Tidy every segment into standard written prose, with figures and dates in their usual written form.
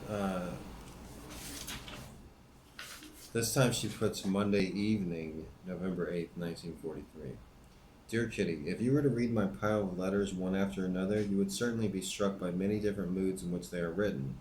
Uh, this time she puts Monday evening, November 8th, 1943. Dear Kitty, if you were to read my pile of letters one after another, you would certainly be struck by many different moods in which they are written.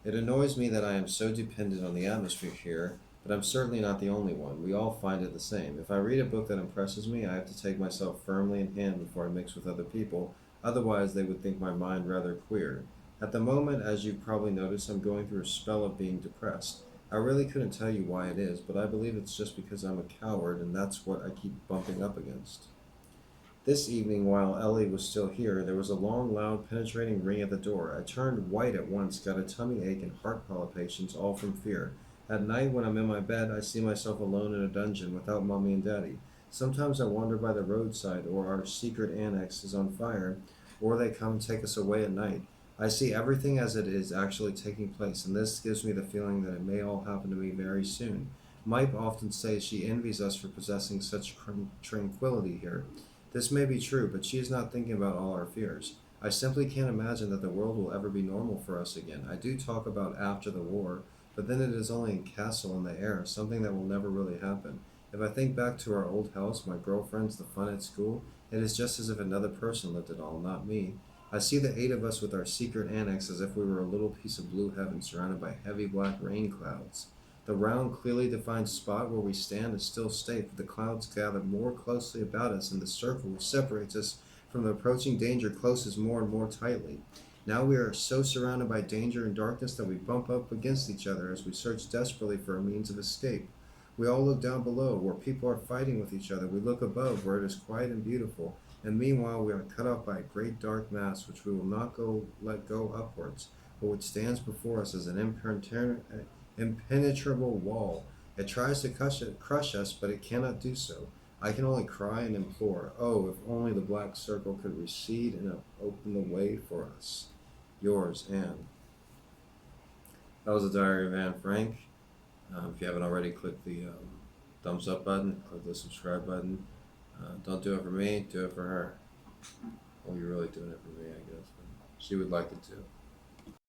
It annoys me that I am so dependent on the atmosphere here, but I'm certainly not the only one. We all find it the same. If I read a book that impresses me, I have to take myself firmly in hand before I mix with other people, otherwise they would think my mind rather queer. At the moment, as you've probably noticed, I'm going through a spell of being depressed. I really couldn't tell you why it is, but I believe it's just because I'm a coward and that's what I keep bumping up against. This evening, while Ellie was still here, there was a long, loud, penetrating ring at the door. I turned white at once, got a tummy ache and heart palpitations, all from fear. At night, when I'm in my bed, I see myself alone in a dungeon without Mommy and Daddy. Sometimes I wander by the roadside, or our secret annex is on fire, or they come and take us away at night. I see everything as it is actually taking place, and this gives me the feeling that it may all happen to me very soon. Mipe often says she envies us for possessing such tranquility here. This may be true, but she is not thinking about all our fears. I simply can't imagine that the world will ever be normal for us again. I do talk about after the war, but then it is only a castle in the air, something that will never really happen. If I think back to our old house, my girlfriends, the fun at school, it is just as if another person lived it all, not me. I see the eight of us with our secret annex as if we were a little piece of blue heaven surrounded by heavy black rain clouds. The round, clearly defined spot where we stand is still safe, but the clouds gather more closely about us, and the circle which separates us from the approaching danger closes more and more tightly. Now we are so surrounded by danger and darkness that we bump up against each other as we search desperately for a means of escape. We all look down below, where people are fighting with each other. We look above, where it is quiet and beautiful, and meanwhile we are cut off by a great dark mass which we will not let go upwards, but which stands before us as an impenetrable wall. It tries to crush us, but it cannot do so. I can only cry and implore, oh, if only the black circle could recede and open the way for us. Yours, Anne. That was the Diary of Anne Frank. If you haven't already, click the thumbs up button, click the subscribe button. Don't do it for me, do it for her. Well, you're really doing it for me, I guess. But she would like it too.